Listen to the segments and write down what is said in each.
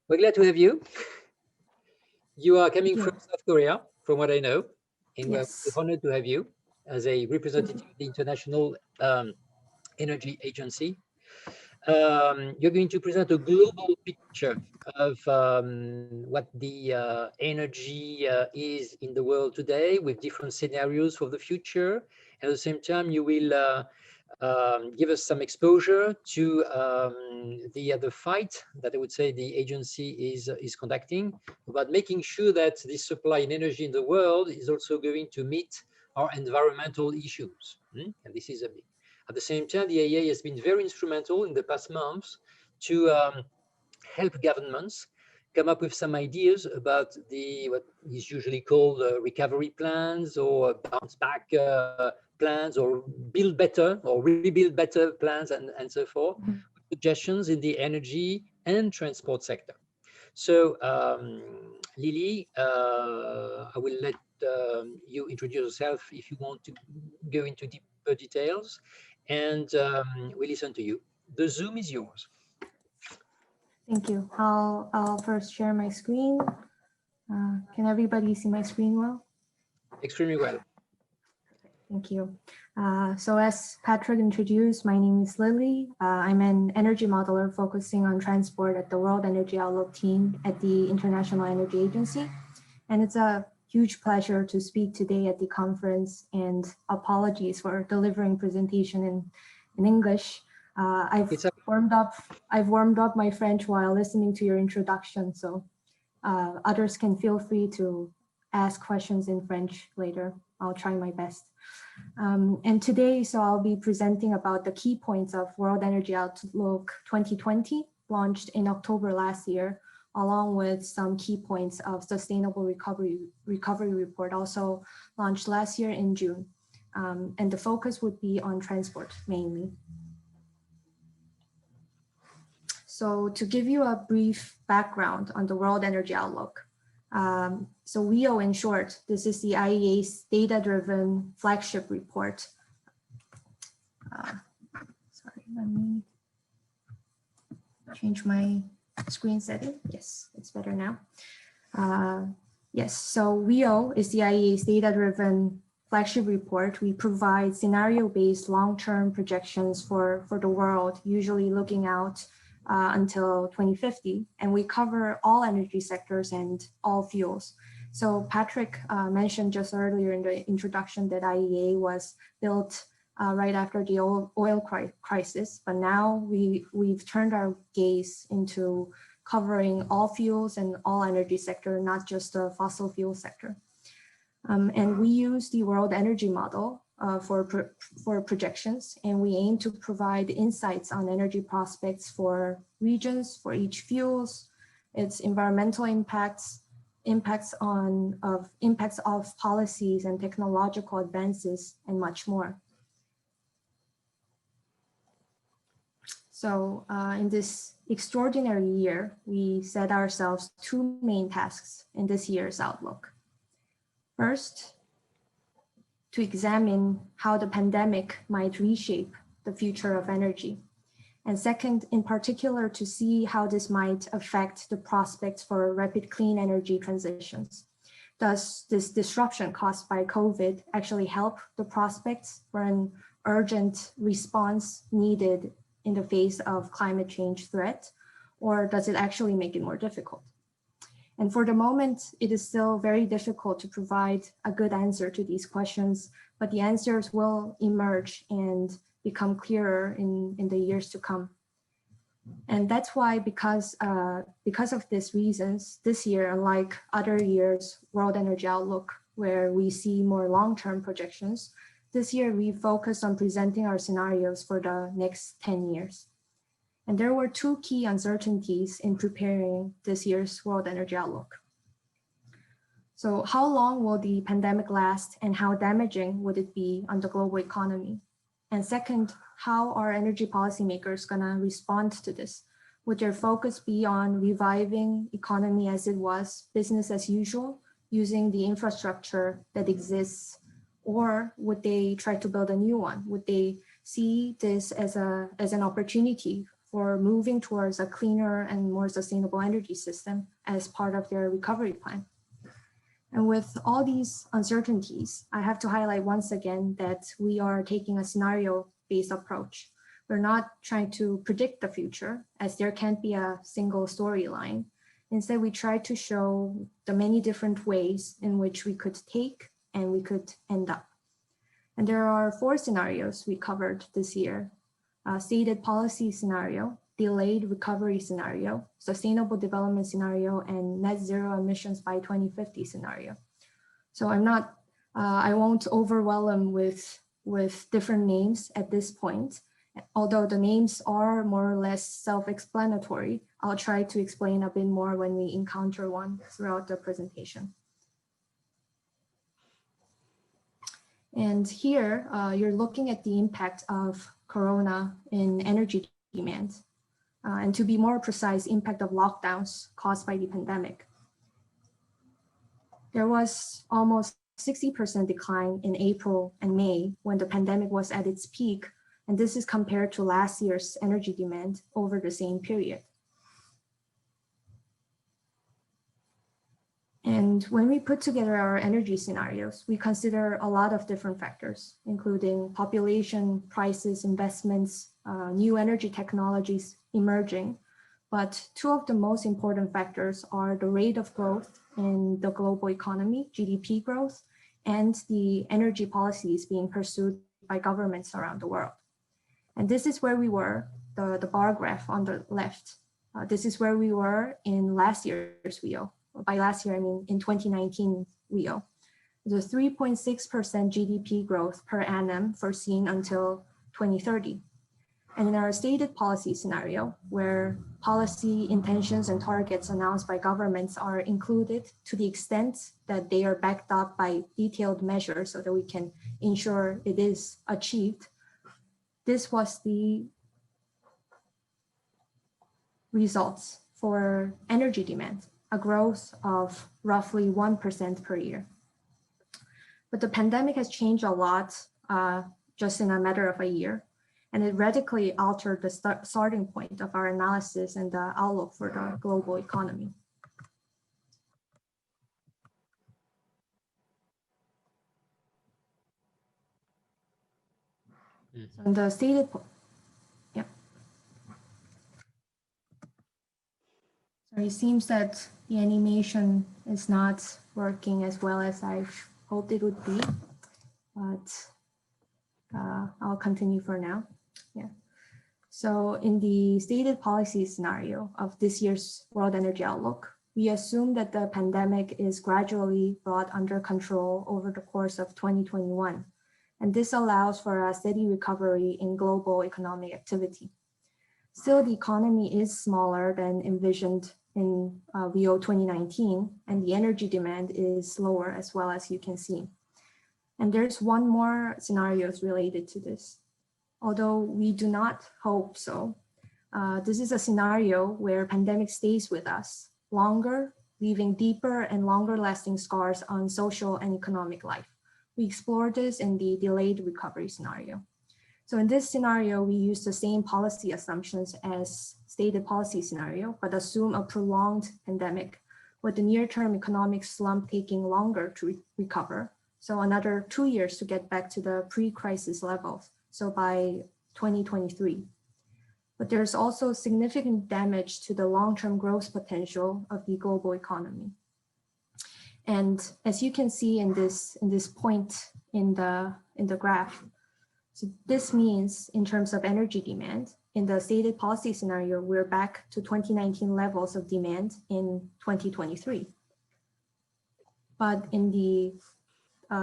We're glad to have you. You are coming from South Korea, from what I know, and we're honored to have you as a representative of the International Energy Agency. You're going to present a global picture of what the energy is in the world today, with different scenarios for the future. At the same time, you will give us some exposure to the fight that I would say the agency is conducting about making sure that the supply in energy in the world is also going to meet our environmental issues. And this is a big. At the same time, the IEA has been very instrumental in the past months to help governments come up with some ideas about what is usually called recovery plans or bounce back plans or build better or rebuild better plans and so forth, suggestions in the energy and transport sector. So Lilly, I will let you introduce yourself if you want to go into deeper details, and we listen to you. The Zoom is yours. Thank you. I'll first share my screen. Can everybody see my screen well? Extremely well. Thank you. So as Patrick introduced, my name is Lilly. I'm an energy modeler focusing on transport at the World Energy Outlook team at the International Energy Agency. And it's a huge pleasure to speak today at the conference, and apologies for delivering presentation in English. I've warmed up my French while listening to your introduction, so others can feel free to ask questions in French later. I'll try my best. And today, so I'll be presenting about the key points of World Energy Outlook 2020, launched in October last year, along with some key points of Sustainable Recovery Report, also launched last year in June. And the focus would be on transport mainly. So to give you a brief background on the World Energy Outlook, so WEO in short, this is the IEA's data-driven flagship report. Sorry, let me change my screen setting. Yes, it's better now. Yes, so WEO is the IEA's data-driven flagship report. We provide scenario-based long-term projections for the world, usually looking out until 2050, and we cover all energy sectors and all fuels. So Patrick mentioned just earlier in the introduction that IEA was built right after the oil crisis, but now we've turned our gaze into covering all fuels and all energy sector, not just the fossil fuel sector. And we use the World Energy Model for projections, and we aim to provide insights on energy prospects for regions, for each fuels, its environmental impacts, impacts of policies and technological advances, and much more. So in this extraordinary year, we set ourselves two main tasks in this year's outlook. First, to examine how the pandemic might reshape the future of energy. And second, in particular, to see how this might affect the prospects for rapid clean energy transitions. Does this disruption caused by COVID actually help the prospects for an urgent response needed in the face of climate change threat, or does it actually make it more difficult? And for the moment, it is still very difficult to provide a good answer to these questions, but the answers will emerge and become clearer in the years to come. And that's why, because of these reasons, this year, unlike other years' World Energy Outlook, where we see more long-term projections, this year we focus on presenting our scenarios for the next 10 years. And there were two key uncertainties in preparing this year's World Energy Outlook. So how long will the pandemic last, and how damaging would it be on the global economy? And second, how are energy policymakers gonna respond to this? Would their focus be on reviving economy as it was, business as usual, using the infrastructure that exists, or would they try to build a new one? Would they see this as an opportunity for moving towards a cleaner and more sustainable energy system as part of their recovery plan. And with all these uncertainties, I have to highlight once again that we are taking a scenario-based approach. We're not trying to predict the future, as there can't be a single storyline. Instead, we try to show the many different ways in which we could take and we could end up. And there are 4 scenarios we covered this year: stated policy scenario, delayed recovery scenario, sustainable development scenario, and net zero emissions by 2050 scenario. So I won't overwhelm with different names at this point. Although the names are more or less self-explanatory, I'll try to explain a bit more when we encounter one throughout the presentation. And here, you're looking at the impact of Corona in energy demand, and to be more precise, impact of lockdowns caused by the pandemic. There was almost 60% decline in April and May when the pandemic was at its peak, and this is compared to last year's energy demand over the same period. And when we put together our energy scenarios, we consider a lot of different factors, including population, prices, investments, new energy technologies emerging. But 2 of the most important factors are the rate of growth in the global economy, GDP growth, and the energy policies being pursued by governments around the world. And this is where we were, the bar graph on the left. This is where we were in last year's WEO. By last year, I mean in 2019 WEO. The 3.6% GDP growth per annum foreseen until 2030. And in our stated policy scenario, where policy intentions and targets announced by governments are included to the extent that they are backed up by detailed measures so that we can ensure it is achieved, this was the results for energy demand, a growth of roughly 1% per year. But the pandemic has changed a lot just in a matter of a year, and it radically altered the starting point of our analysis and the outlook for the global economy. And the stated, yeah. So it seems that the animation is not working as well as I hoped it would be, but I'll continue for now. Yeah. So in the stated policy scenario of this year's World Energy Outlook, we assume that the pandemic is gradually brought under control over the course of 2021. And this allows for a steady recovery in global economic activity. Still, the economy is smaller than envisioned in WEO 2019, and the energy demand is lower as well, as you can see. And there's one more scenario related to this. Although we do not hope so, this is a scenario where pandemic stays with us longer, leaving deeper and longer lasting scars on social and economic life. We explored this in the delayed recovery scenario. So in this scenario, we use the same policy assumptions as stated policy scenario, but assume a prolonged pandemic with the near-term economic slump taking longer to recover. So another 2 years to get back to the pre-crisis levels. So by 2023. But there's also significant damage to the long-term growth potential of the global economy. And as you can see in this point in the graph, so this means in terms of energy demand, in the stated policy scenario, we're back to 2019 levels of demand in 2023. But in the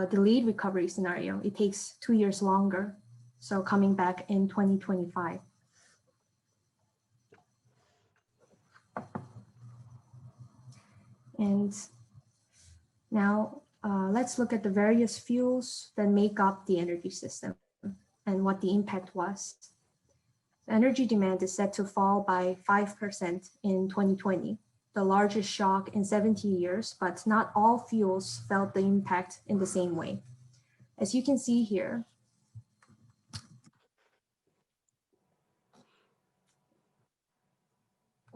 delayed recovery scenario, it takes 2 years longer. So coming back in 2025. And now let's look at the various fuels that make up the energy system and what the impact was. Energy demand is set to fall by 5% in 2020, the largest shock in 70 years, but not all fuels felt the impact in the same way. As you can see here,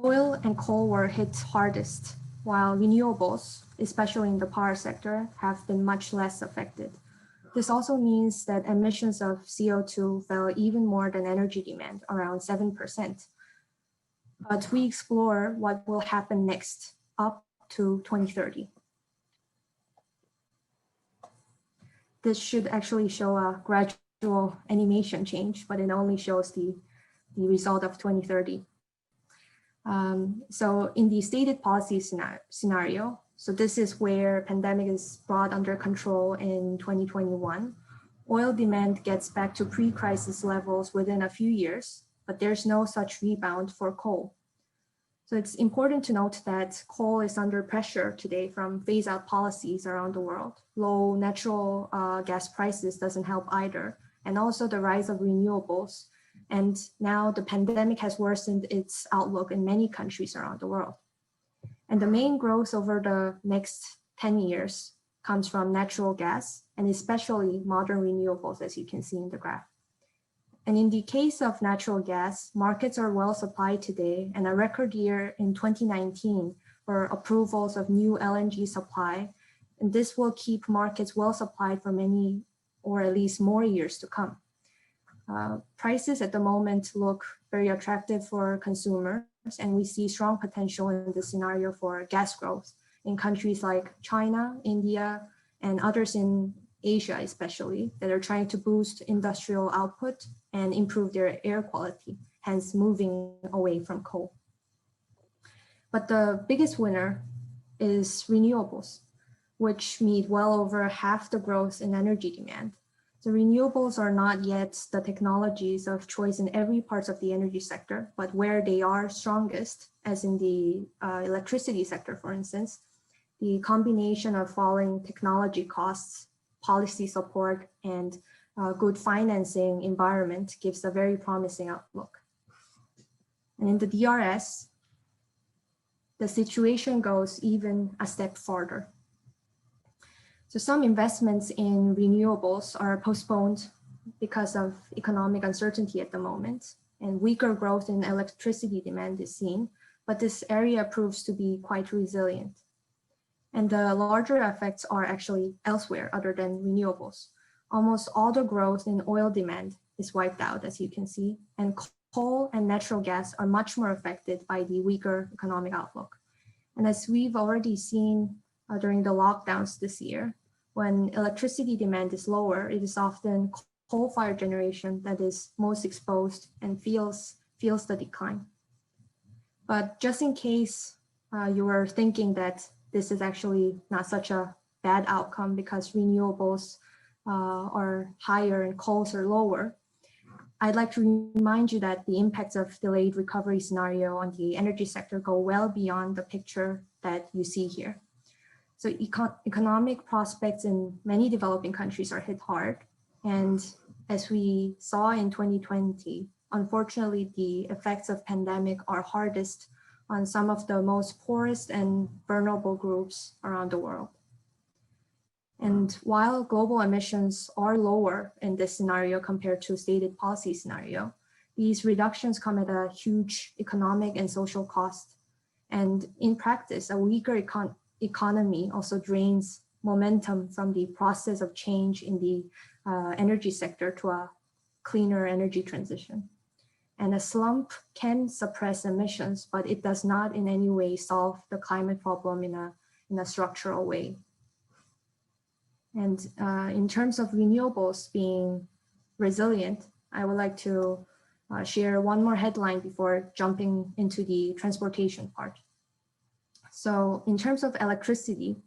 Oil and coal were hit hardest, while renewables, especially in the power sector, have been much less affected. This also means that emissions of CO2 fell even more than energy demand, around 7%. But we explore what will happen next, up to 2030. This should actually show a gradual animation change, but it only shows the result of 2030. So in the stated policy scenario, so this is where pandemic is brought under control in 2021, oil demand gets back to pre-crisis levels within a few years, but there's no such rebound for coal. So it's important to note that coal is under pressure today from phase-out policies around the world. Low natural gas prices doesn't help either, and also the rise of renewables. And now the pandemic has worsened its outlook in many countries around the world. And the main growth over the next 10 years comes from natural gas, and especially modern renewables, as you can see in the graph. And in the case of natural gas, markets are well supplied today, and a record year in 2019 for approvals of new LNG supply. And this will keep markets well supplied for many, or at least more years to come. Prices at the moment look very attractive for consumers, and we see strong potential in the scenario for gas growth in countries like China, India, and others in Asia especially, that are trying to boost industrial output and improve their air quality, hence moving away from coal. But the biggest winner is renewables, which meet well over half the growth in energy demand. So renewables are not yet the technologies of choice in every part of the energy sector, but where they are strongest, as in the electricity sector, for instance, the combination of falling technology costs, policy support, and good financing environment gives a very promising outlook. And in the DRS, the situation goes even a step farther. So some investments in renewables are postponed because of economic uncertainty at the moment, and weaker growth in electricity demand is seen, but this area proves to be quite resilient. And the larger effects are actually elsewhere other than renewables. Almost all the growth in oil demand is wiped out, as you can see, and coal and natural gas are much more affected by the weaker economic outlook. And as we've already seen during the lockdowns this year, when electricity demand is lower, it is often coal-fired generation that is most exposed and feels the decline. But just in case you were thinking that this is actually not such a bad outcome because renewables are higher and coals are lower, I'd like to remind you that the impacts of delayed recovery scenario on the energy sector go well beyond the picture that you see here. So economic prospects in many developing countries are hit hard. And as we saw in 2020, unfortunately, the effects of pandemic are hardest on some of the most poorest and vulnerable groups around the world. And while global emissions are lower in this scenario compared to stated policy scenario, these reductions come at a huge economic and social cost. And in practice, a weaker economy also drains momentum from the process of change in the energy sector to a cleaner energy transition. And a slump can suppress emissions, but it does not in any way solve the climate problem in a structural way. And in terms of renewables being resilient, I would like to share one more headline before jumping into the transportation part. So in terms of electricity,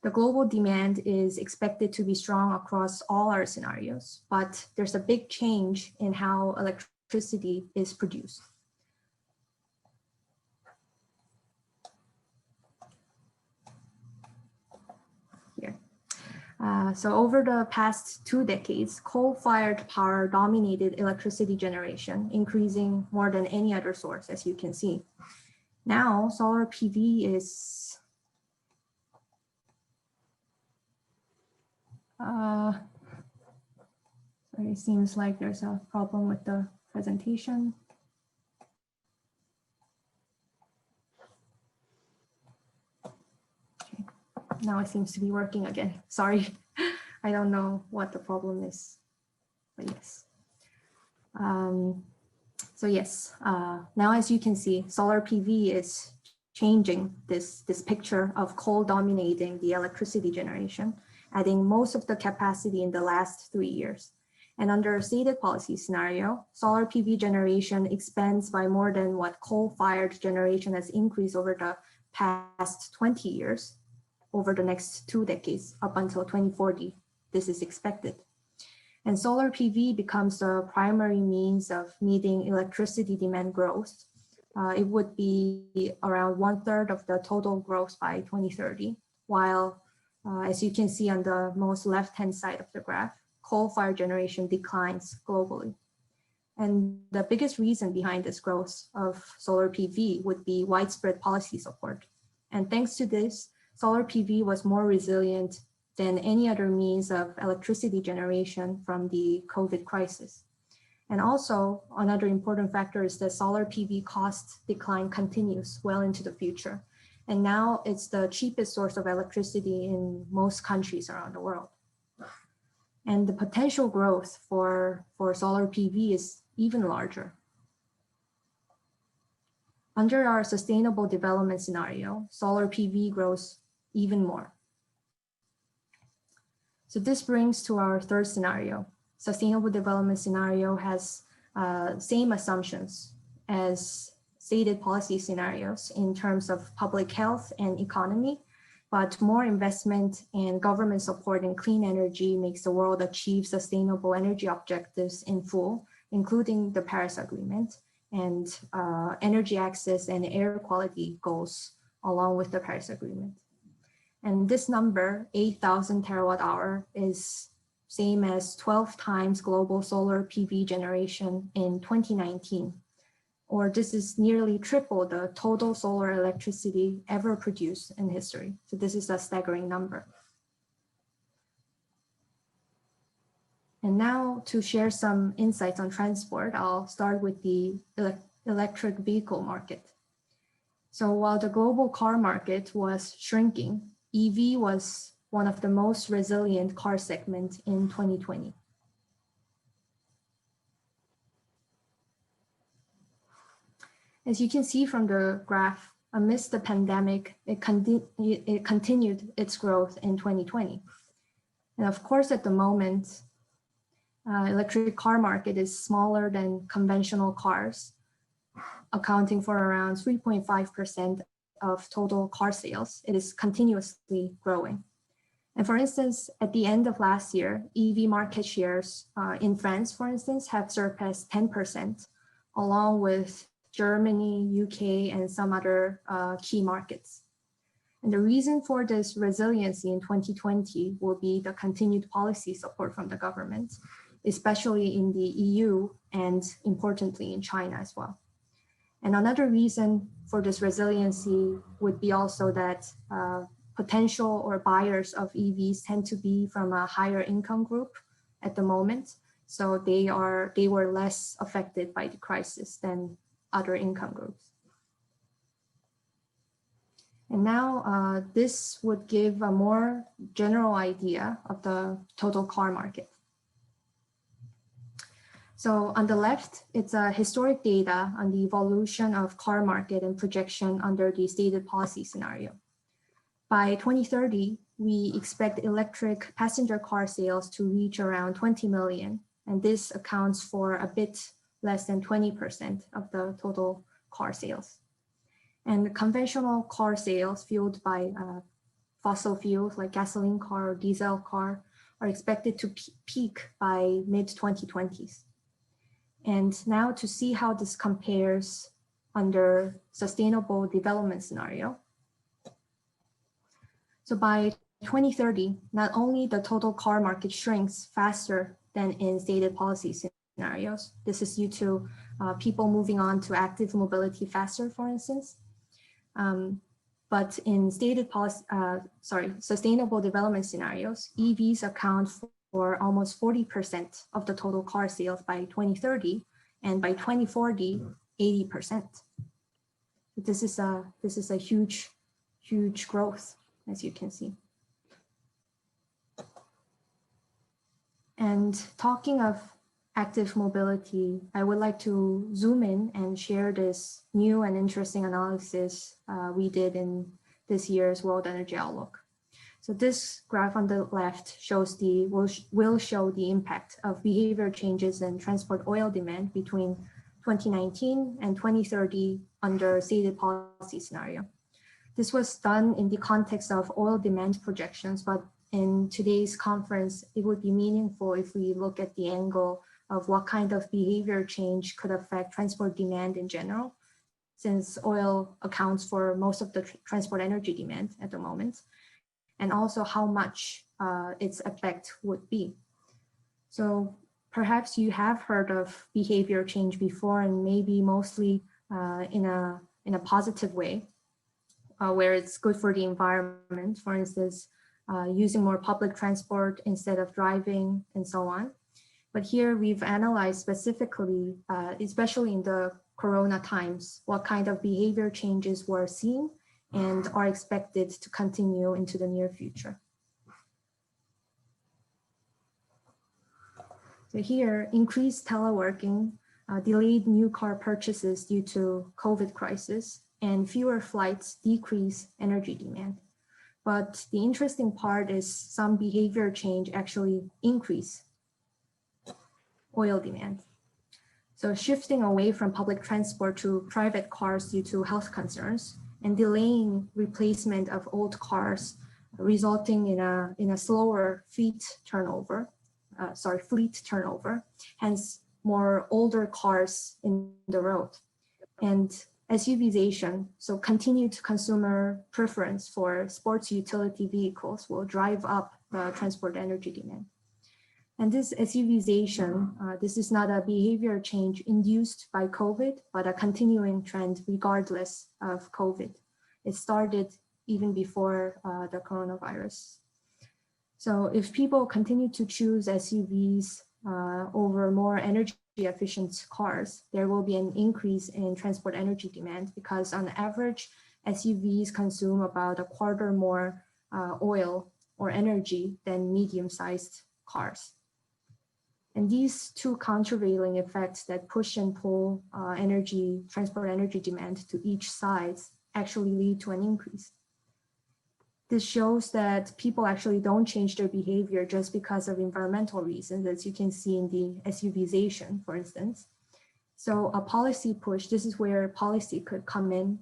the global demand is expected to be strong across all our scenarios, but there's a big change in how electricity is produced. Here. So over the past 2 decades, coal-fired power dominated electricity generation, increasing more than any other source, as you can see. Now, solar PV is sorry, it seems like there's a problem with the presentation. now it seems to be working again. Sorry, I don't know what the problem is, but yes. So yes, now as you can see, solar PV is changing this picture of coal dominating the electricity generation, adding most of the capacity in the last 3 years. And under a stated policy scenario, solar PV generation expands by more than what coal-fired generation has increased over the past 20 years, over the next 2 decades, up until 2040. This is expected. And solar PV becomes the primary means of meeting electricity demand growth. It would be around 1/3 of the total growth by 2030, while as you can see on the most left-hand side of the graph, coal-fired generation declines globally. And the biggest reason behind this growth of solar PV would be widespread policy support. And thanks to this, solar PV was more resilient than any other means of electricity generation from the COVID crisis. And also, another important factor is that solar PV cost decline continues well into the future. And now it's the cheapest source of electricity in most countries around the world. And the potential growth for solar PV is even larger. Under our sustainable development scenario, solar PV grows even more. So this brings to our third scenario. Sustainable development scenario has same assumptions as stated policy scenarios in terms of public health and economy, but more investment and government support in clean energy makes the world achieve sustainable energy objectives in full, including the Paris Agreement and energy access and air quality goals along with the Paris Agreement. And this number, 8,000 terawatt hour, is same as 12 times global solar PV generation in 2019, or this is nearly triple the total solar electricity ever produced in history. So this is a staggering number. And now to share some insights on transport, I'll start with the electric vehicle market. So while the global car market was shrinking, EV was one of the most resilient car segments in 2020. As you can see from the graph, amidst the pandemic, it continued its growth in 2020. And of course, at the moment, electric car market is smaller than conventional cars, accounting for around 3.5% of total car sales. It is continuously growing. And for instance, at the end of last year, EV market shares in France, for instance, have surpassed 10%, along with Germany, UK, and some other key markets. And the reason for this resiliency in 2020 will be the continued policy support from the government, especially in the EU and importantly in China as well. And another reason for this resiliency would be also that potential or buyers of EVs tend to be from a higher income group at the moment. So they were less affected by the crisis than other income groups. And now this would give a more general idea of the total car market. So on the left, it's a historic data on the evolution of car market and projection under the stated policy scenario. By 2030, we expect electric passenger car sales to reach around 20 million, and this accounts for a bit less than 20% of the total car sales. And conventional car sales fueled by fossil fuels like gasoline car or diesel car are expected to peak by mid-2020s. And now to see how this compares under sustainable development scenario. So by 2030, not only the total car market shrinks faster than in stated policy scenarios, this is due to people moving on to active mobility faster, for instance. But in stated policy, sustainable development scenarios, EVs account for almost 40% of the total car sales by 2030, and by 2040, 80%. This is a huge growth, as you can see. And talking of active mobility, I would like to zoom in and share this new and interesting analysis we did in this year's World Energy Outlook. So this graph on the left shows will show the impact of behavior changes in transport oil demand between 2019 and 2030 under stated policy scenario. This was done in the context of oil demand projections, but in today's conference, it would be meaningful if we look at the angle of what kind of behavior change could affect transport demand in general, since oil accounts for most of the transport energy demand at the moment, and also how much its effect would be. So perhaps you have heard of behavior change before, and maybe mostly in a positive way, where it's good for the environment, for instance, using more public transport instead of driving and so on. But here we've analyzed specifically, especially in the Corona times, what kind of behavior changes were seen and are expected to continue into the near future. So here, increased teleworking, delayed new car purchases due to COVID crisis, and fewer flights decrease energy demand. But the interesting part is some behavior change actually increase oil demand. So shifting away from public transport to private cars due to health concerns and delaying replacement of old cars, resulting in a slower fleet turnover, hence more older cars in the road. And SUVization, so continued consumer preference for sports utility vehicles, will drive up the transport energy demand. And this SUVization, this is not a behavior change induced by COVID, but a continuing trend regardless of COVID. It started even before the coronavirus. So if people continue to choose SUVs over more energy efficient cars, there will be an increase in transport energy demand because on average, SUVs consume about a quarter more oil or energy than medium-sized cars. And these two countervailing effects that push and pull transport energy demand to each side actually lead to an increase. This shows that people actually don't change their behavior just because of environmental reasons, as you can see in the SUVization, for instance. So a policy push, this is where policy could come in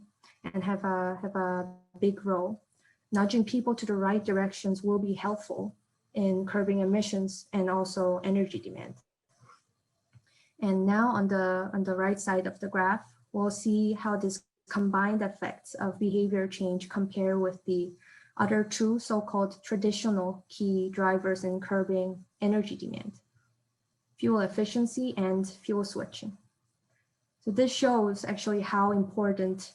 and have a big role. Nudging people to the right directions will be helpful in curbing emissions and also energy demand. And now on the right side of the graph, we'll see how this combined effects of behavior change compare with the other two so-called traditional key drivers in curbing energy demand: fuel efficiency and fuel switching. So this shows actually how important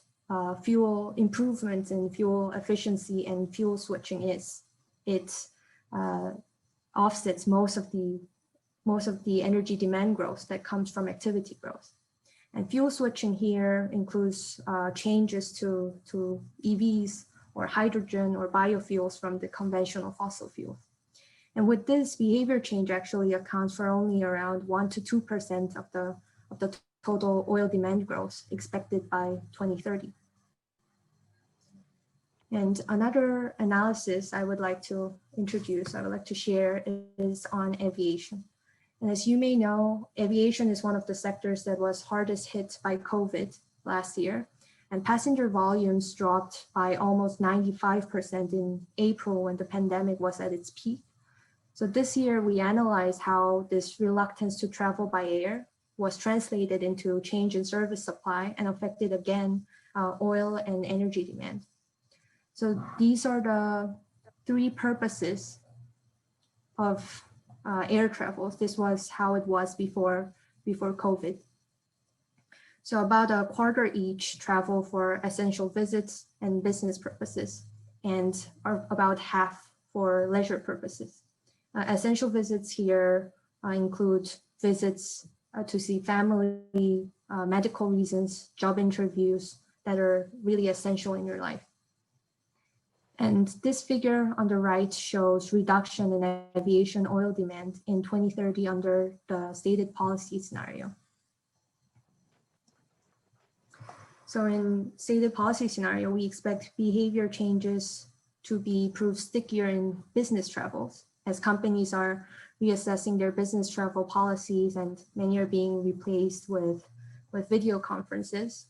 fuel improvements in fuel efficiency and fuel switching is. It offsets most of the energy demand growth that comes from activity growth. And fuel switching here includes changes to EVs or hydrogen or biofuels from the conventional fossil fuels. And with this, behavior change actually accounts for only around 1 to 2% of the total oil demand growth expected by 2030. And another analysis I would like to share is on aviation. And as you may know, aviation is one of the sectors that was hardest hit by COVID last year. And passenger volumes dropped by almost 95% in April when the pandemic was at its peak. So this year we analyzed how this reluctance to travel by air was translated into change in service supply and affected again oil and energy demand. So these are the three purposes of air travel. This was how it was before COVID. So about a quarter each travel for essential visits and business purposes, and about half for leisure purposes. Essential visits here include visits to see family, medical reasons, job interviews that are really essential in your life. And this figure on the right shows reduction in aviation oil demand in 2030 under the stated policy scenario. So in stated policy scenario, we expect behavior changes to be proved stickier in business travels as companies are reassessing their business travel policies and many are being replaced with video conferences.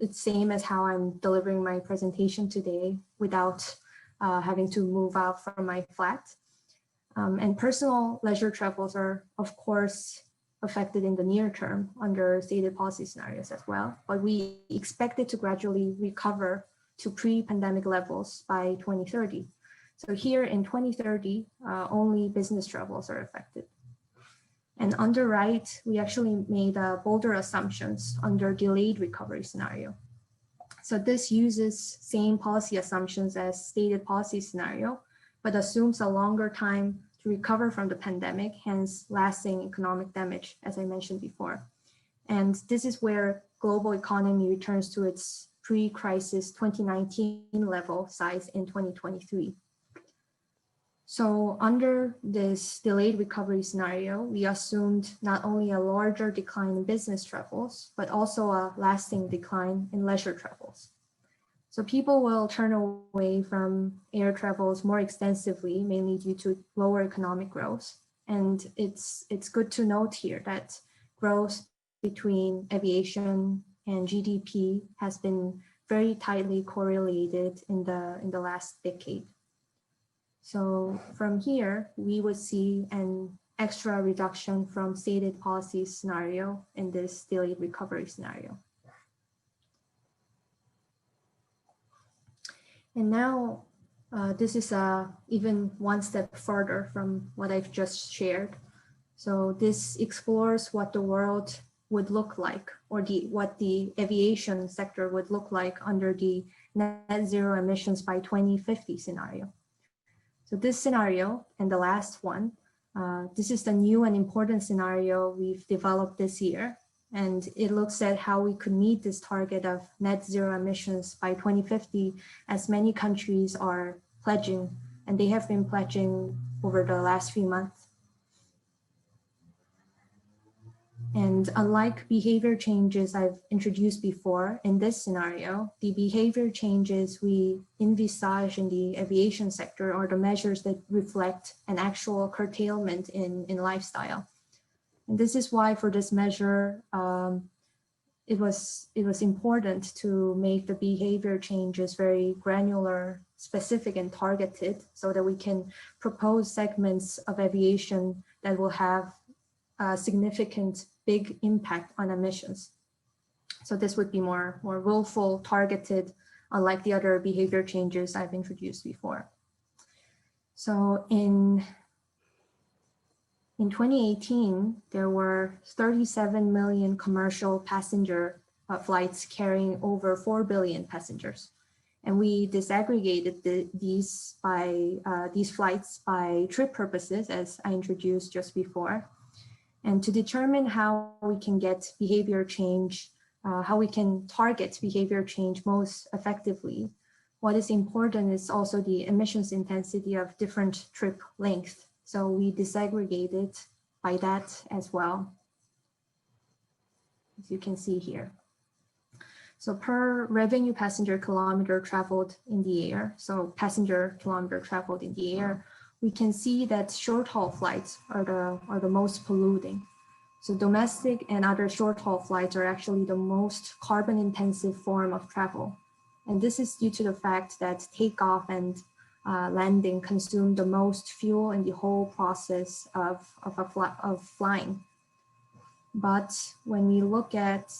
It's same as how I'm delivering my presentation today without having to move out from my flat. And personal leisure travels are, of course, affected in the near term under stated policy scenarios as well, but we expect it to gradually recover to pre-pandemic levels by 2030. So here in 2030, only business travels are affected. And on the right, we actually made bolder assumptions under delayed recovery scenario. So this uses same policy assumptions as stated policy scenario, but assumes a longer time to recover from the pandemic, hence lasting economic damage, as I mentioned before. And this is where global economy returns to its pre-crisis 2019 level size in 2023. So under this delayed recovery scenario, we assumed not only a larger decline in business travels, but also a lasting decline in leisure travels. So people will turn away from air travels more extensively, mainly due to lower economic growth. And it's good to note here that growth between aviation and GDP has been very tightly correlated in the last decade. So from here, we would see an extra reduction from stated policy scenario in this delayed recovery scenario. And now this is even one step further from what I've just shared. So this explores what the world would look like, or what the aviation sector would look like under the net zero emissions by 2050 scenario. So this scenario and the last one, this is the new and important scenario we've developed this year. And it looks at how we could meet this target of net zero emissions by 2050, as many countries are pledging, and they have been pledging over the last few months. And unlike behavior changes I've introduced before, in this scenario, the behavior changes we envisage in the aviation sector are the measures that reflect an actual curtailment in lifestyle. And this is why for this measure, it was important to make the behavior changes very granular, specific, and targeted so that we can propose segments of aviation that will have a significant big impact on emissions. So this would be more willful, targeted, unlike the other behavior changes I've introduced before. So in 2018, there were 37 million commercial passenger flights carrying over 4 billion passengers. And we disaggregated these flights by trip purposes, as I introduced just before. And to determine how we can get behavior change, how we can target behavior change most effectively, what is important is also the emissions intensity of different trip length. So we disaggregated by that as well, as you can see here. So per revenue passenger kilometer traveled in the air, so passenger kilometer traveled in the air, we can see that short haul flights are the most polluting. So domestic and other short haul flights are actually the most carbon intensive form of travel. And this is due to the fact that takeoff and landing consume the most fuel in the whole process of flying. But when we look at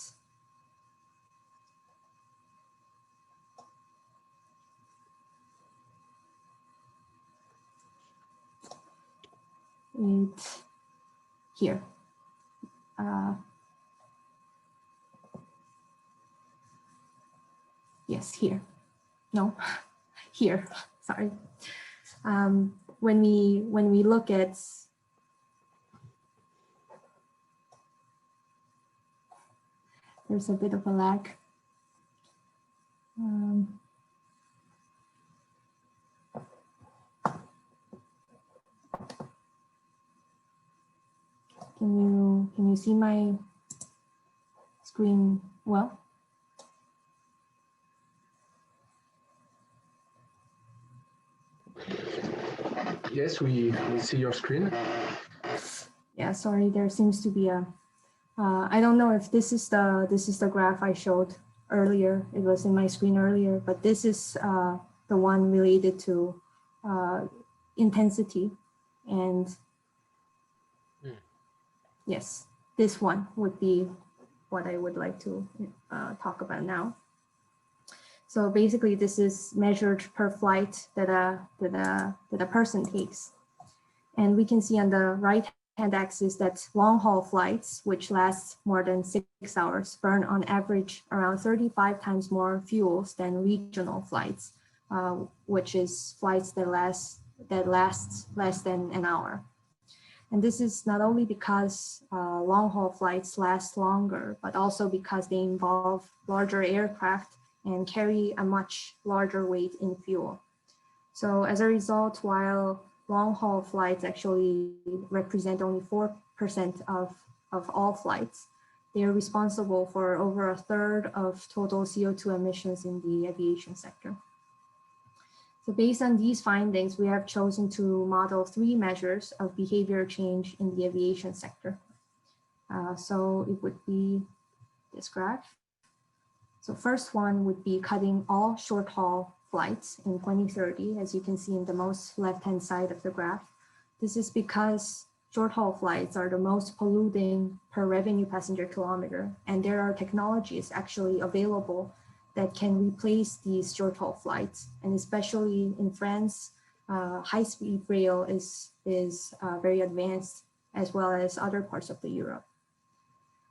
it here, yes, here, no, here, sorry. When we look at there's a bit of a lag. Can you see my screen well? Yes, we see your screen. Yeah, sorry, there seems to be a, I don't know if this is the graph I showed earlier. It was in my screen earlier, but this is the one related to intensity. And yes, this one would be what I would like to talk about now. So basically, this is measured per flight that a person takes. And we can see on the right-hand axis that long-haul flights, which last more than 6 hours, burn on average around 35 times more fuels than regional flights, which is flights that last less than an hour. And this is not only because long-haul flights last longer, but also because they involve larger aircraft and carry a much larger weight in fuel. So as a result, while long-haul flights actually represent only 4% of all flights, they are responsible for over a third of total CO2 emissions in the aviation sector. So based on these findings, we have chosen to model 3 measures of behavior change in the aviation sector. So it would be this graph. So first one would be cutting all short-haul flights in 2030, as you can see in the most left-hand side of the graph. This is because short-haul flights are the most polluting per revenue passenger kilometer, and there are technologies actually available that can replace these short-haul flights. And especially in France, high-speed rail is very advanced, as well as other parts of Europe.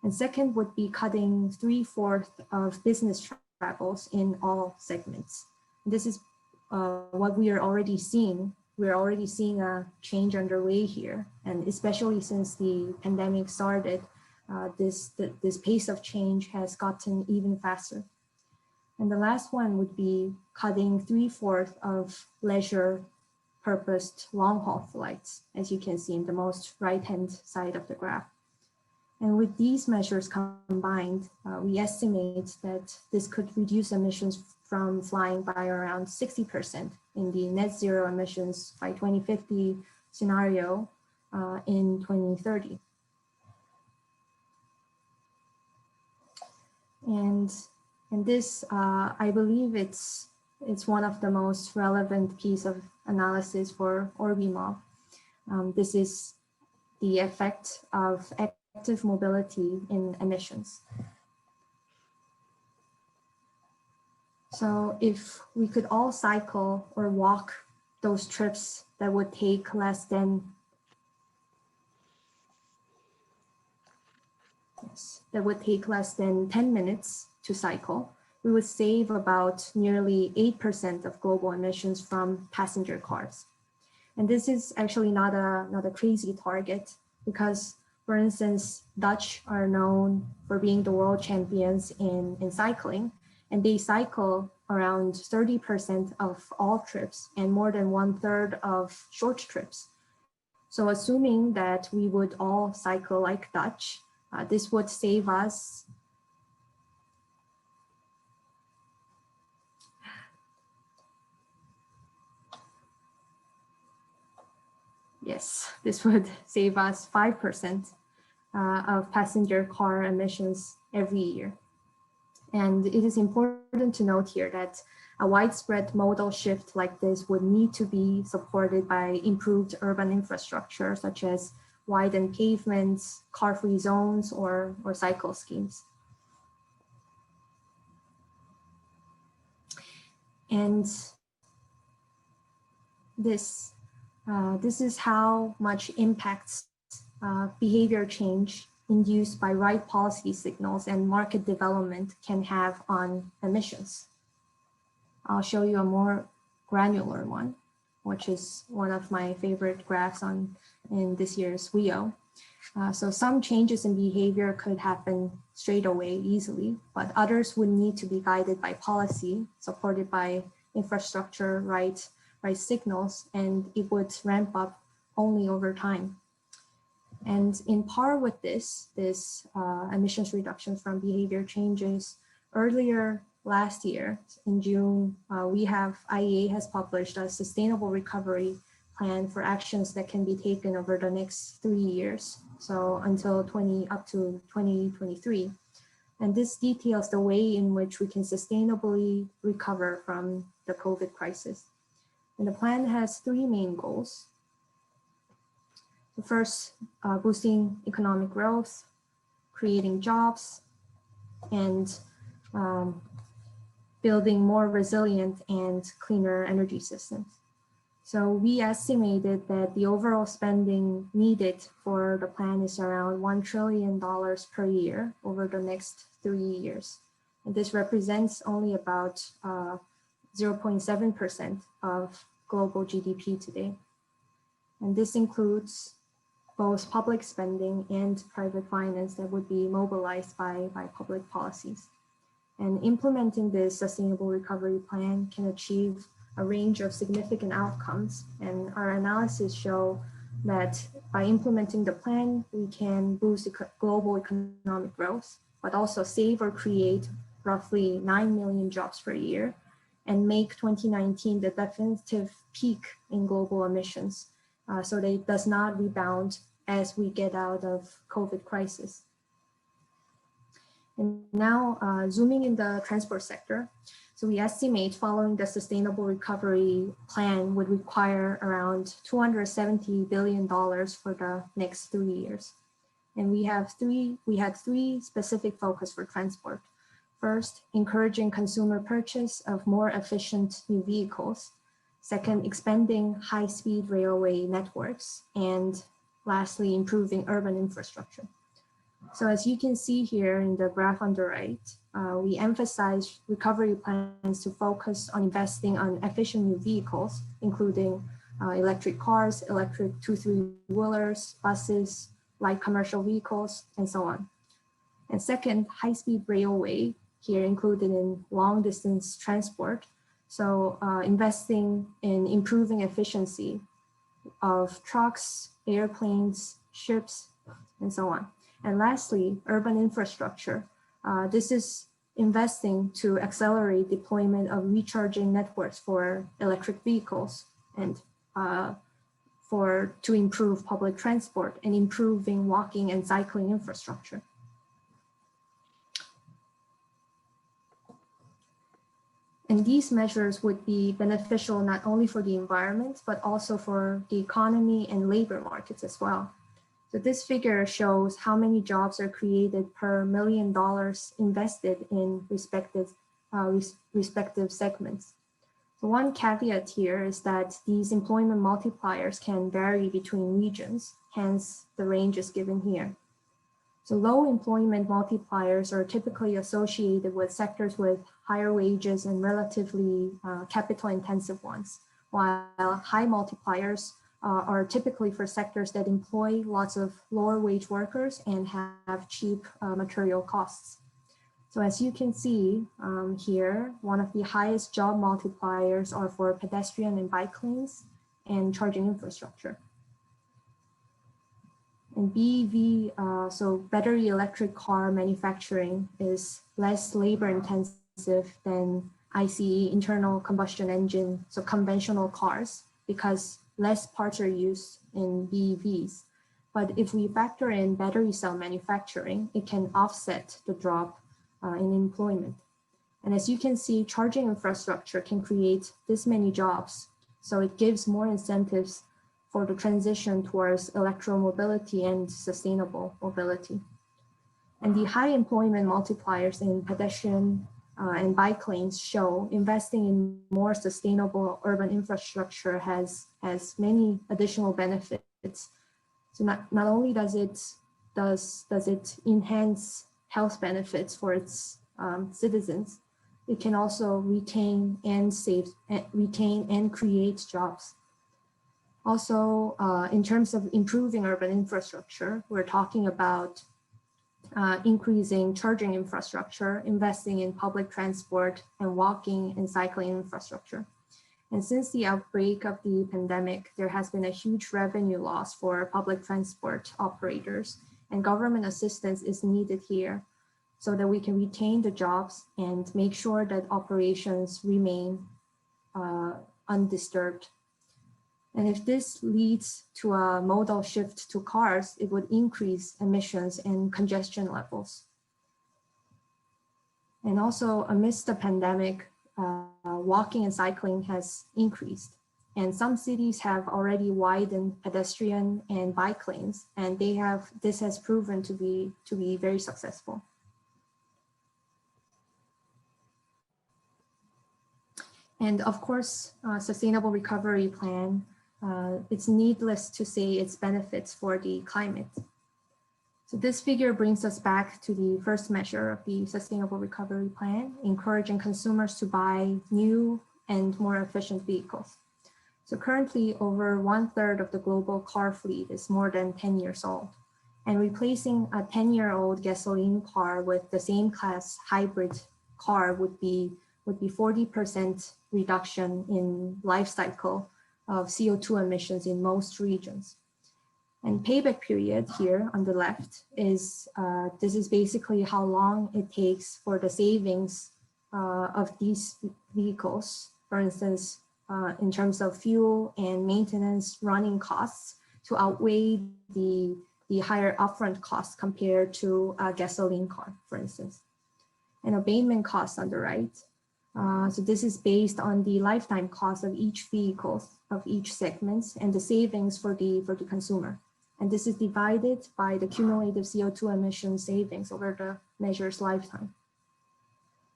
And second would be cutting 3/4 of business travels in all segments. This is what we are already seeing. We're already seeing a change underway here. And especially since the pandemic started, this pace of change has gotten even faster. And the last one would be cutting 3/4 of leisure purposed long-haul flights, as you can see in the most right-hand side of the graph. And with these measures combined, we estimate that this could reduce emissions from flying by around 60% in the net zero emissions by 2050 scenario in 2030. And this, I believe it's one of the most relevant piece of analysis for OrbiMob. This is the effect of active mobility in emissions. So if we could all cycle or walk those trips that would take less than 10 minutes to cycle, we would save about nearly 8% of global emissions from passenger cars. And this is actually not a crazy target, because, for instance, Dutch are known for being the world champions in cycling, and they cycle around 30% of all trips and more than 1/3 of short trips. So assuming that we would all cycle like Dutch, this would save us this would save us 5% of passenger car emissions every year. And it is important to note here that a widespread modal shift like this would need to be supported by improved urban infrastructure, such as widened pavements, car-free zones, or cycle schemes. And this is how much impacts behavior change induced by right policy signals and market development can have on emissions. I'll show you a more granular one, which is one of my favorite graphs in this year's WEO. So some changes in behavior could happen straight away easily, but others would need to be guided by policy, supported by infrastructure, right signals, and it would ramp up only over time. And in par with this emissions reduction from behavior changes, earlier last year in June, IEA has published a sustainable recovery plan for actions that can be taken over the next 3 years. So until up to 2023. And this details the way in which we can sustainably recover from the COVID crisis. And the plan has 3 main goals. The first, boosting economic growth, creating jobs, and building more resilient and cleaner energy systems. So we estimated that the overall spending needed for the plan is around $1 trillion per year over the next 3 years. And this represents only about 0.7% of global GDP today. And this includes both public spending and private finance that would be mobilized by public policies. And implementing this sustainable recovery plan can achieve a range of significant outcomes. And our analysis show that by implementing the plan, we can boost global economic growth, but also save or create roughly 9 million jobs per year and make 2019 the definitive peak in global emissions so that it does not rebound as we get out of COVID crisis. And now zooming in the transport sector. So we estimate following the sustainable recovery plan would require around $270 billion for the next 3 years. And we had 3 specific focus for transport. First, encouraging consumer purchase of more efficient new vehicles. Second, expanding high-speed railway networks. And lastly, improving urban infrastructure. So as you can see here in the graph on the right, we emphasize recovery plans to focus on investing on efficient new vehicles, including electric cars, electric 2-3-wheelers, buses, light commercial vehicles, and so on. And second, high-speed railway, here included in long-distance transport. So investing in improving efficiency of trucks, airplanes, ships, and so on. And lastly, urban infrastructure. This is investing to accelerate deployment of recharging networks for electric vehicles and to improve public transport and improving walking and cycling infrastructure. And these measures would be beneficial not only for the environment, but also for the economy and labor markets as well. So this figure shows how many jobs are created per $1 million invested in respective segments. So one caveat here is that these employment multipliers can vary between regions, hence the range is given here. So low employment multipliers are typically associated with sectors with higher wages and relatively capital-intensive ones, while high multipliers are typically for sectors that employ lots of lower wage workers and have cheap material costs. So as you can see here, one of the highest job multipliers are for pedestrian and bike lanes and charging infrastructure. And BEV, so battery electric car manufacturing is less labor intensive than ICE, internal combustion engine, so conventional cars, because less parts are used in BEVs. But if we factor in battery cell manufacturing, it can offset the drop in employment. And as you can see, charging infrastructure can create this many jobs. So it gives more incentives for the transition towards electromobility and sustainable mobility. And the high employment multipliers in pedestrian and bike lanes show investing in more sustainable urban infrastructure has many additional benefits. So not only does it enhance health benefits for its citizens, it can also retain and create jobs. Also, in terms of improving urban infrastructure, we're talking about increasing charging infrastructure, investing in public transport and walking and cycling infrastructure. And since the outbreak of the pandemic, there has been a huge revenue loss for public transport operators, and government assistance is needed here so that we can retain the jobs and make sure that operations remain undisturbed. And if this leads to a modal shift to cars, it would increase emissions and congestion levels. And also amidst the pandemic, walking and cycling has increased. And some cities have already widened pedestrian and bike lanes, and this has proven to be very successful. And of course, sustainable recovery plan, it's needless to say its benefits for the climate. So this figure brings us back to the first measure of the Sustainable Recovery Plan, encouraging consumers to buy new and more efficient vehicles. So currently, over 1/3 of the global car fleet is more than 10 years old. And replacing a 10-year-old gasoline car with the same class hybrid car would be 40% reduction in life cycle of CO2 emissions in most regions. And payback period here on the left is, this is basically how long it takes for the savings of these vehicles, for instance, in terms of fuel and maintenance running costs to outweigh the higher upfront costs compared to a gasoline car, for instance. And abatement costs on the right. So this is based on the lifetime cost of each vehicle, of each segment, and the savings for the consumer. And this is divided by the cumulative CO2 emission savings over the measure's lifetime.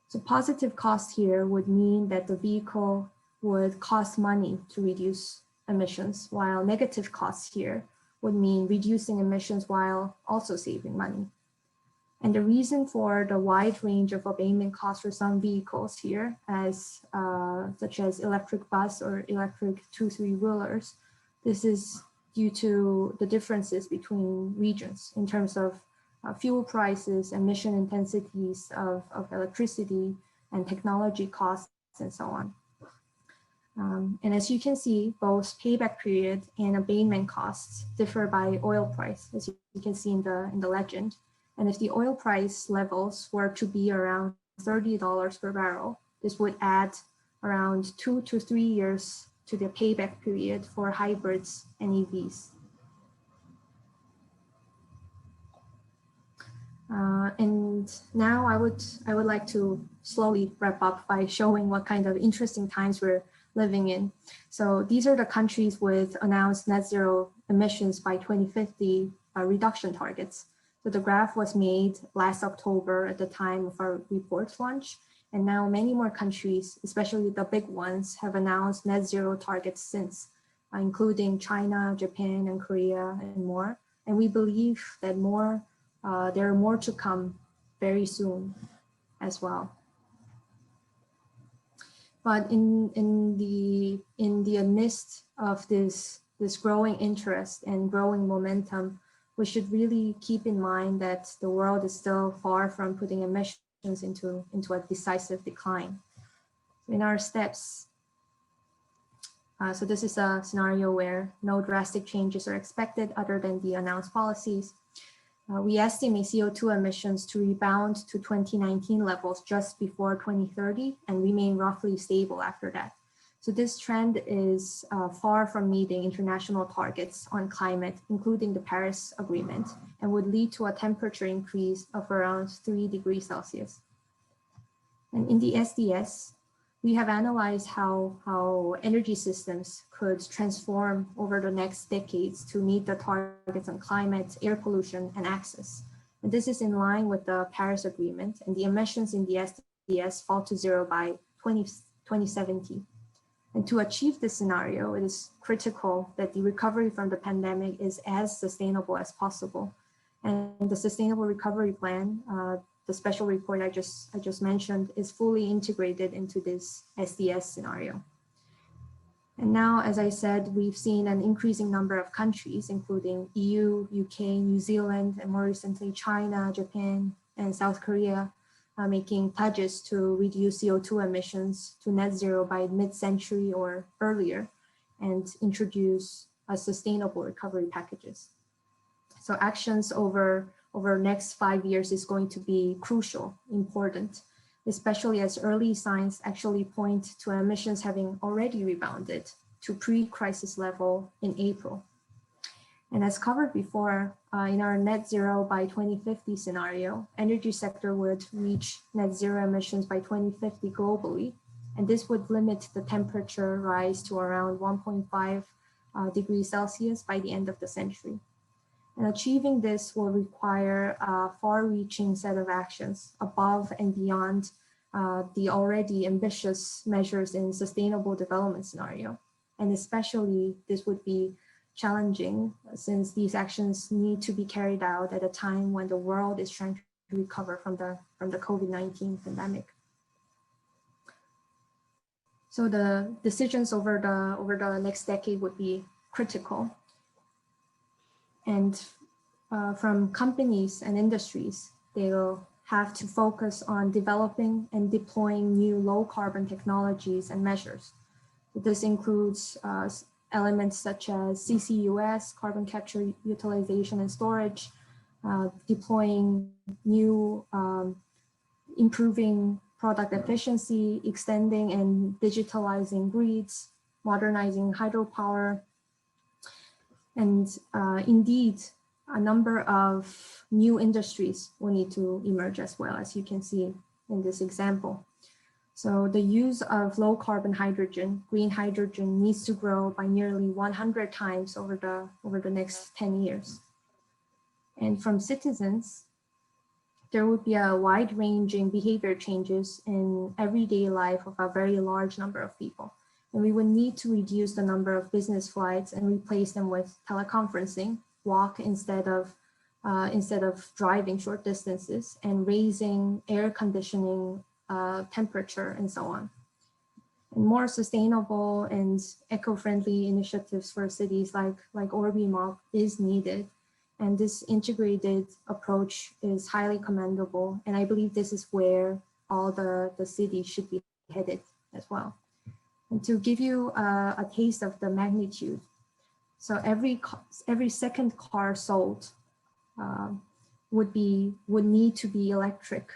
So positive cost here would mean that the vehicle would cost money to reduce emissions, while negative costs here would mean reducing emissions while also saving money. And the reason for the wide range of abatement costs for some vehicles here, such as electric bus or electric 2-3-wheelers, this is due to the differences between regions in terms of fuel prices, emission intensities of electricity, and technology costs, and so on. And as you can see, both payback period and abatement costs differ by oil price, as you can see in the legend. And if the oil price levels were to be around $30 per barrel, this would add around 2 to 3 years to the payback period for hybrids and EVs. And now I would like to slowly wrap up by showing what kind of interesting times we're living in. So these are the countries with announced net zero emissions by 2050 reduction targets. So the graph was made last October at the time of our report's launch. And now many more countries, especially the big ones, have announced net zero targets since, including China, Japan, and Korea, and more. And we believe that there are more to come very soon as well. But in the midst of this growing interest and growing momentum, we should really keep in mind that the world is still far from putting emissions into a decisive decline. In our steps, so this is a scenario where no drastic changes are expected other than the announced policies. We estimate CO2 emissions to rebound to 2019 levels just before 2030 and remain roughly stable after that. So this trend is far from meeting international targets on climate, including the Paris Agreement, and would lead to a temperature increase of around 3 degrees Celsius. And in the SDS, we have analyzed how energy systems could transform over the next decades to meet the targets on climate, air pollution, and access. And this is in line with the Paris Agreement, and the emissions in the SDS fall to zero by 2070. And to achieve this scenario, it is critical that the recovery from the pandemic is as sustainable as possible. And the Sustainable Recovery Plan, the special report I just mentioned, is fully integrated into this SDS scenario. And now, as I said, we've seen an increasing number of countries, including EU, UK, New Zealand, and more recently China, Japan, and South Korea, making pledges to reduce CO2 emissions to net zero by mid-century or earlier, and introduce sustainable recovery packages. So actions over next 5 years is going to be crucial, important, especially as early signs actually point to emissions having already rebounded to pre-crisis level in April. And as covered before, in our net zero by 2050 scenario, energy sector would reach net zero emissions by 2050 globally, and this would limit the temperature rise to around 1.5 degrees Celsius by the end of the century. And achieving this will require a far-reaching set of actions above and beyond the already ambitious measures in sustainable development scenario. And especially this would be challenging since these actions need to be carried out at a time when the world is trying to recover from the COVID-19 pandemic. So the decisions over the next decade would be critical. And from companies and industries, they will have to focus on developing and deploying new low carbon technologies and measures. This includes elements such as CCUS, carbon capture, utilization and storage, deploying new, improving product efficiency, extending and digitalizing grids, modernizing hydropower. And indeed, a number of new industries will need to emerge as well, as you can see in this example. So the use of low carbon hydrogen, green hydrogen, needs to grow by nearly 100 times over the next 10 years. And from citizens, there would be a wide-ranging behavior changes in everyday life of a very large number of people. And we would need to reduce the number of business flights and replace them with teleconferencing, walk instead of driving short distances, and raising air conditioning temperature and so on. And more sustainable and eco-friendly initiatives for cities like OrbiMob is needed. And this integrated approach is highly commendable. And I believe this is where all the cities should be headed as well. And to give you a taste of the magnitude, so every second car sold would need to be electric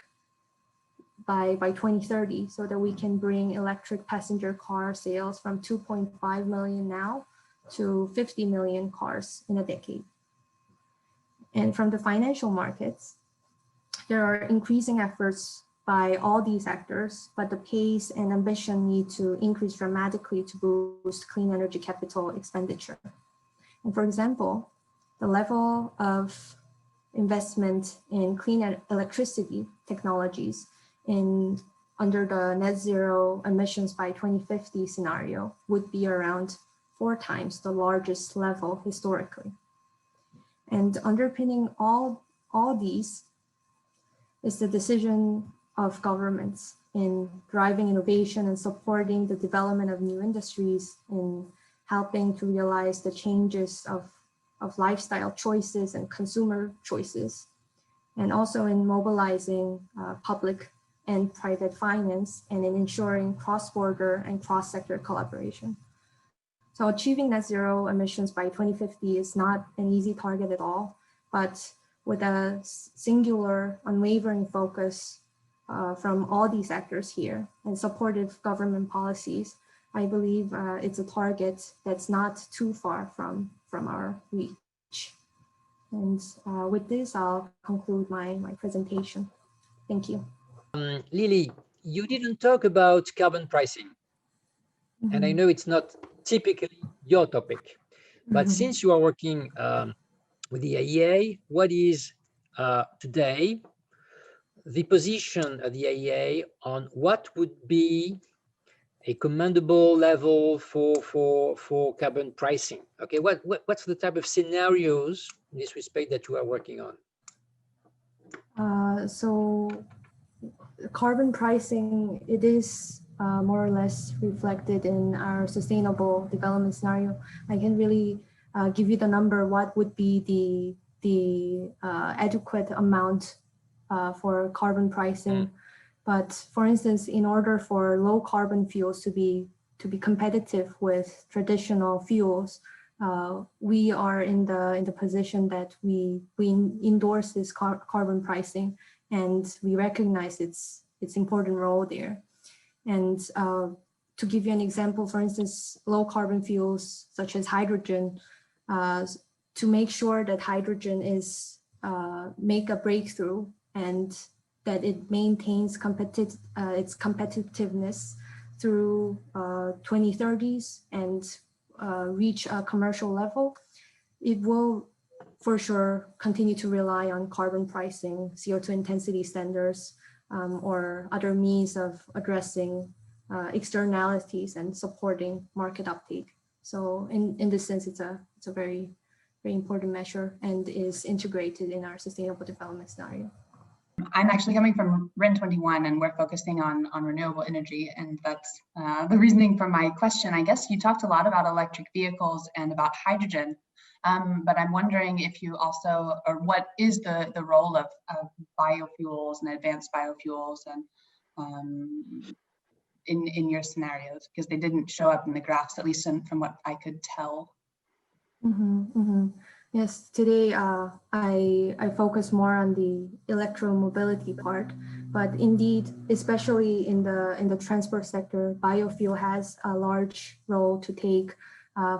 by 2030, so that we can bring electric passenger car sales from 2.5 million now to 50 million cars in a decade. And from the financial markets, there are increasing efforts by all these actors, but the pace and ambition need to increase dramatically to boost clean energy capital expenditure. And for example, the level of investment in clean electricity technologies under the net zero emissions by 2050 scenario would be around 4 times the largest level historically. And underpinning all these is the decision of governments in driving innovation and supporting the development of new industries, in helping to realize the changes of lifestyle choices and consumer choices, and also in mobilizing public and private finance, and in ensuring cross-border and cross-sector collaboration. So achieving net zero emissions by 2050 is not an easy target at all, but with a singular, unwavering focus from all these actors here and supportive government policies, I believe it's a target that's not too far from our reach. And with this, I'll conclude my presentation. Thank you. Lilly, you didn't talk about carbon pricing. Mm-hmm. And I know it's not typically your topic, but mm-hmm. since you are working with the IEA, what is today the position of the IEA on what would be a commendable level for carbon pricing? Okay, what's the type of scenarios in this respect that you are working on? So carbon pricing, it is more or less reflected in our sustainable development scenario. I can really give you the number, what would be the adequate amount for carbon pricing. But for instance, in order for low carbon fuels to be competitive with traditional fuels, we are in the position that we endorse this carbon pricing, and we recognize its important role there. And to give you an example, for instance, low carbon fuels such as hydrogen, to make sure that hydrogen is make a breakthrough and that it maintains its competitiveness through 2030s and reach a commercial level, it will for sure continue to rely on carbon pricing, CO2 intensity standards, or other means of addressing externalities and supporting market uptake. So in this sense, it's a very, very important measure and is integrated in our sustainable development scenario. I'm actually coming from REN 21, and we're focusing on renewable energy, and that's the reasoning for my question. I guess you talked a lot about electric vehicles and about hydrogen, but I'm wondering if you also, or what is the role of biofuels and advanced biofuels and in your scenarios, because they didn't show up in the graphs, at least from what I could tell. Yes, today I focus more on the electromobility part, but indeed, especially in the transport sector, biofuel has a large role to take.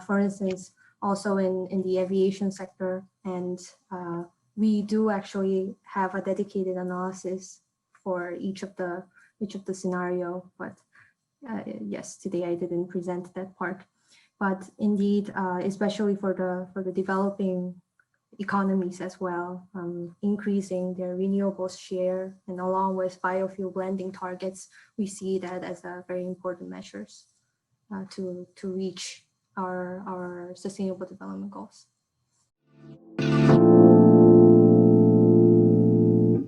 For instance, also in the aviation sector, and we do actually have a dedicated analysis for each of the scenario. But yes, today I didn't present that part. But indeed, especially for the developing economies as well, increasing their renewables share, and along with biofuel blending targets, we see that as a very important measures to reach our sustainable development goals.